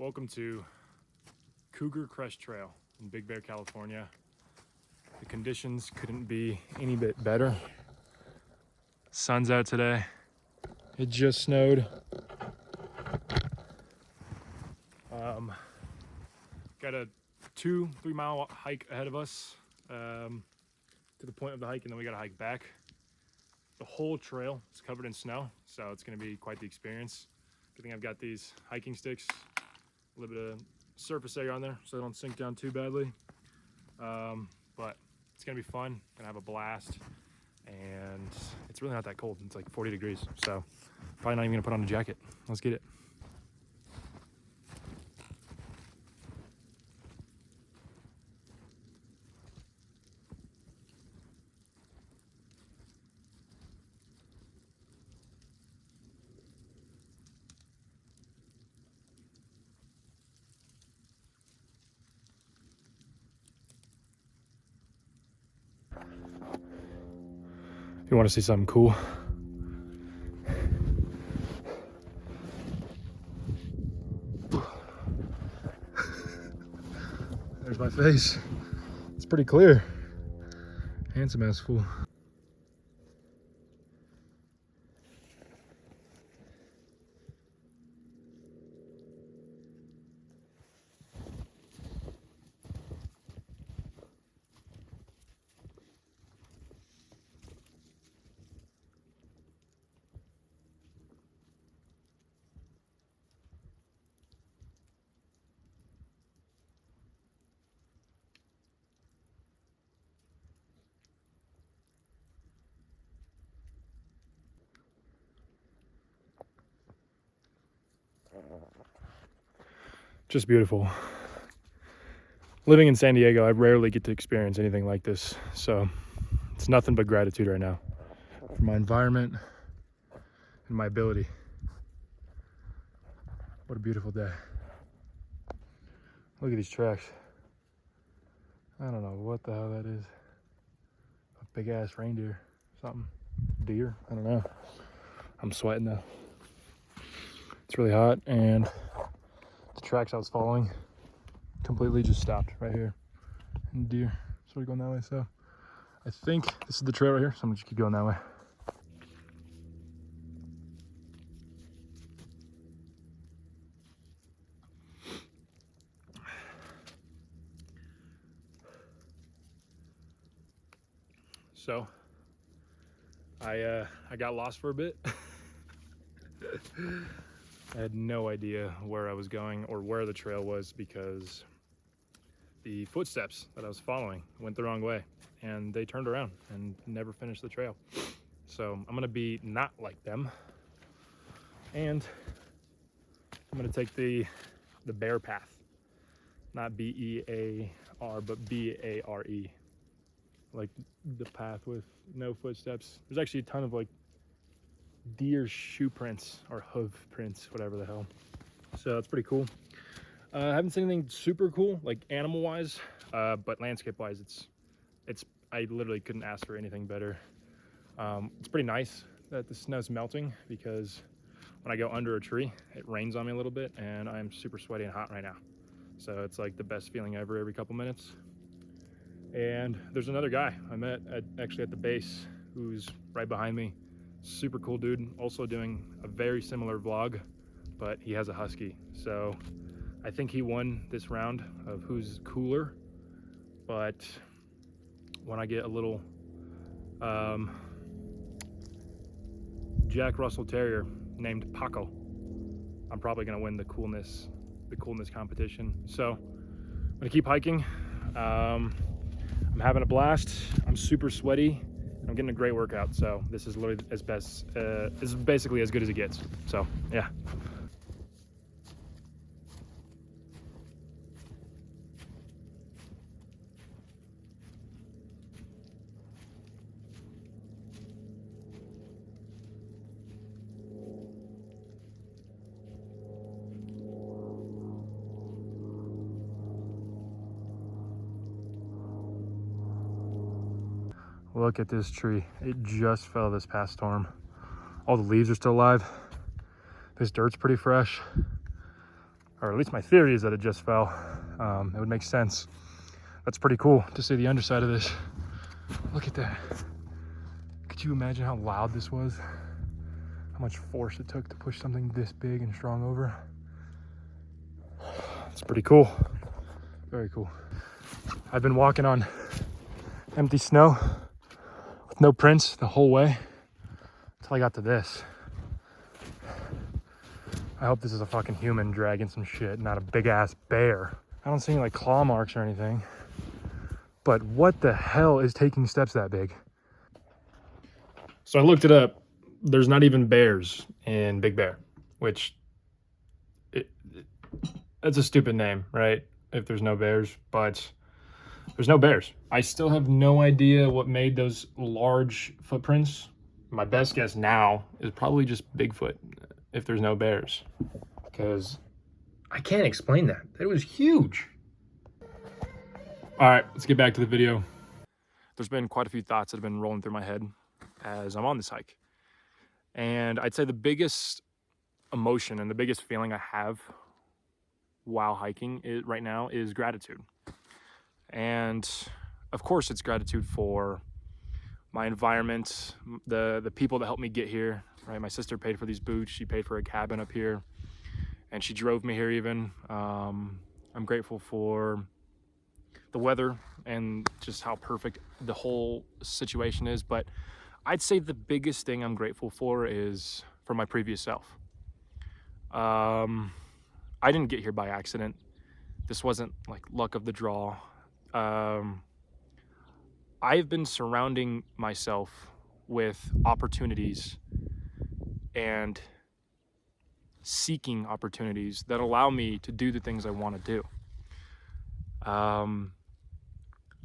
Welcome to Cougar Crest Trail in Big Bear, California. The conditions couldn't be any bit better. Sun's out today. It just snowed. Got a 2-3 mile hike ahead of us to the point of the hike, and then we got to hike back. The whole trail is covered in snow, so it's going to be quite the experience. Good thing I've got these hiking sticks, a little bit of surface area on there so they don't sink down too badly. But it's going to be fun. Going to have a blast, and it's really not that cold. It's like 40 degrees, so probably not even going to put on a jacket. Let's get it. If you want to see something cool, there's my face. It's pretty clear. Handsome ass fool. Just beautiful. Living in San Diego, I rarely get to experience anything like this, so it's nothing but gratitude right now for my environment and my ability. What a beautiful day. Look at these tracks. I don't know what the hell that is. A big ass reindeer, something. Deer, I don't know. I'm sweating though. It's really hot, and the tracks I was following completely just stopped right here. And deer sort of going that way, so I think this is the trail right here, so I'm gonna just keep going that way. So I got lost for a bit. I had no idea where I was going or where the trail was because the footsteps that I was following went the wrong way and they turned around and never finished the trail. So I'm gonna be not like them, and I'm gonna take the bear path, not B-E-A-R, but B-A-R-E, like the path with no footsteps. There's actually a ton of like deer shoe prints or hoof prints, whatever the hell. So that's pretty cool. I haven't seen anything super cool, like animal wise, but landscape wise, it's I literally couldn't ask for anything better. It's pretty nice that the snow's melting because when I go under a tree, it rains on me a little bit and I'm super sweaty and hot right now. So it's like the best feeling ever every couple minutes. And there's another guy I met actually at the base who's right behind me. Super cool dude, also doing a very similar vlog, but he has a husky. So I think he won this round of who's cooler, but when I get a little Jack Russell Terrier named Paco, I'm probably gonna win the coolness competition. So I'm gonna keep hiking. I'm having a blast. I'm super sweaty. I'm getting a great workout, so this is literally this is basically as good as it gets. So yeah. Look at this tree. It just fell this past storm. All the leaves are still alive. This dirt's pretty fresh. or at least my theory is that it just fell. It would make sense. That's pretty cool to see the underside of this. Look at that. Could you imagine how loud this was? How much force it took to push something this big and strong over? It's pretty cool. Very cool. I've been walking on empty snow with no prints the whole way until I got to this. I hope this is a fucking human dragging some shit, not a big ass bear. I don't see any like claw marks or anything. But what the hell is taking steps that big? So I looked it up. There's not even bears in Big Bear, which that's a stupid name, right? If there's no bears, but there's no bears. I still have no idea what made those large footprints. My best guess now is probably just Bigfoot if there's no bears, because I can't explain that. It was huge. All right, let's get back to the video. There's been quite a few thoughts that have been rolling through my head as I'm on this hike. And I'd say the biggest emotion and the biggest feeling I have while hiking right now is gratitude. And of course it's gratitude for my environment, the people that helped me get here, right? My sister paid for these boots, she paid for a cabin up here, and she drove me here even. I'm grateful for the weather and just how perfect the whole situation is. But I'd say the biggest thing I'm grateful for is for my previous self. I didn't get here by accident. This wasn't like luck of the draw. I've been surrounding myself with opportunities and seeking opportunities that allow me to do the things I want to do.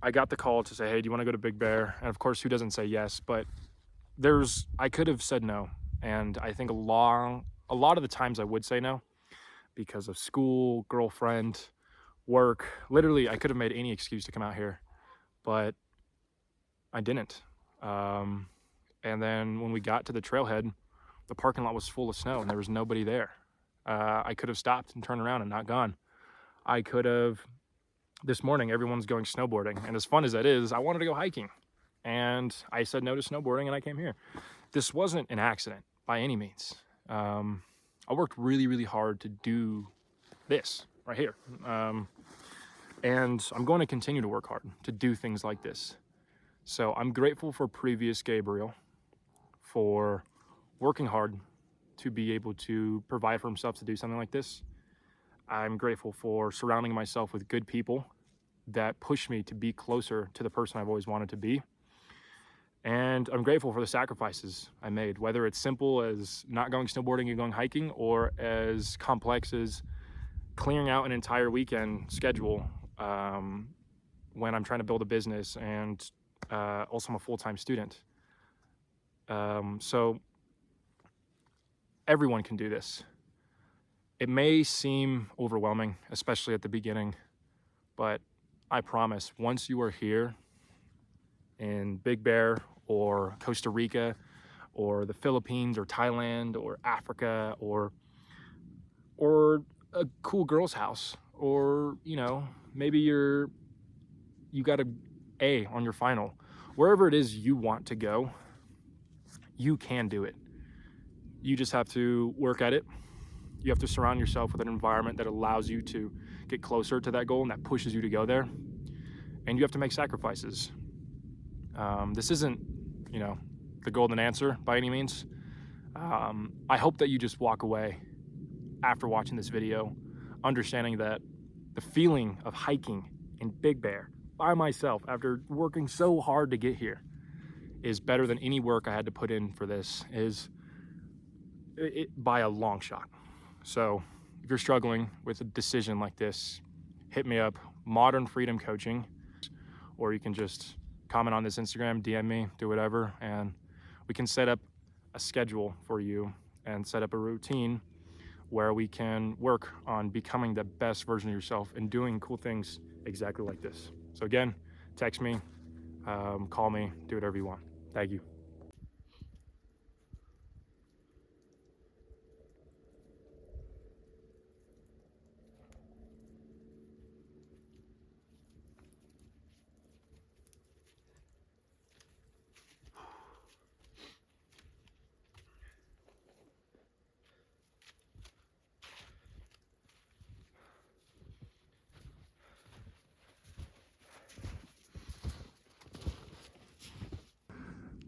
I got the call to say, hey, do you want to go to Big Bear? And of course, who doesn't say yes? But I could have said no. And I think a lot of the times I would say no because of school, girlfriend, work. Literally, I could have made any excuse to come out here, but I didn't. And then when we got to the trailhead, the parking lot was full of snow and there was nobody there. I could have stopped and turned around and not gone. I could have. This morning, everyone's going snowboarding, and as fun as that is, I wanted to go hiking, and I said no to snowboarding, and I came here. This wasn't an accident by any means. I worked really, really hard to do this right here, and I'm going to continue to work hard to do things like this. So I'm grateful for previous Gabriel for working hard to be able to provide for himself to do something like this. I'm grateful for surrounding myself with good people that push me to be closer to the person I've always wanted to be. And I'm grateful for the sacrifices I made, whether it's simple as not going snowboarding and going hiking, or as complex as clearing out an entire weekend schedule when I'm trying to build a business, and also I'm a full-time student. So everyone can do this. It may seem overwhelming, especially at the beginning, but I promise once you are here in Big Bear or Costa Rica or the Philippines or Thailand or Africa or a cool girl's house, or maybe you got an A on your final, wherever it is you want to go, you can do it. You just have to work at it. You have to surround yourself with an environment that allows you to get closer to that goal and that pushes you to go there. And you have to make sacrifices. This isn't, the golden answer by any means. I hope that you just walk away after watching this video, understanding that the feeling of hiking in Big Bear by myself after working so hard to get here is better than any work I had to put in for this, by a long shot. So if you're struggling with a decision like this, hit me up, Modern Freedom Coaching, or you can just comment on this Instagram, DM me, do whatever, and we can set up a schedule for you and set up a routine where we can work on becoming the best version of yourself and doing cool things exactly like this. So again, text me, call me, do whatever you want. Thank you.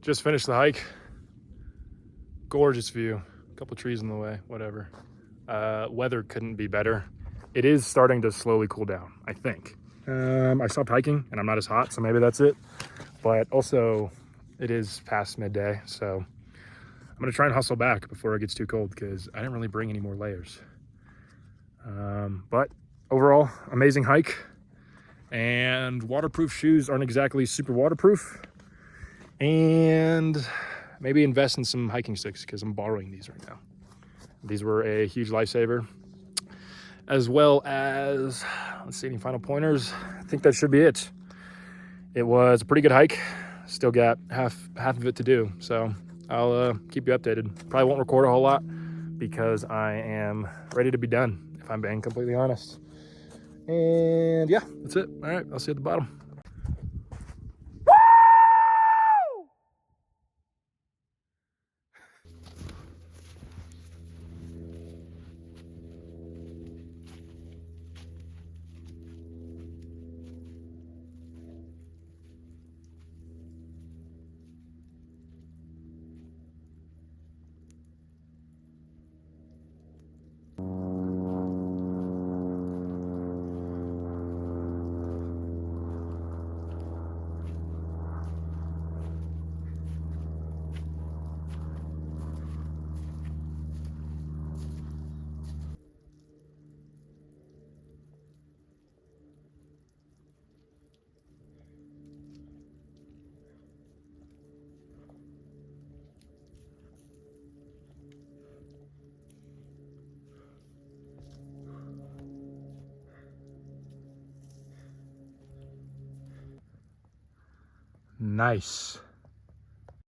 Just finished the hike. Gorgeous view. A couple trees in the way, whatever. Weather couldn't be better. It is starting to slowly cool down, I think. I stopped hiking and I'm not as hot, so maybe that's it. But also, it is past midday, so I'm gonna try and hustle back before it gets too cold because I didn't really bring any more layers. But overall, amazing hike. And waterproof shoes aren't exactly super waterproof. And maybe invest in some hiking sticks because I'm borrowing these right now. These were a huge lifesaver. As well as, let's see, any final pointers? I think that should be it. It was a pretty good hike. Still got half of it to do. So I'll keep you updated. Probably won't record a whole lot because I am ready to be done, if I'm being completely honest. And yeah, that's it. All right, I'll see you at the bottom. Nice.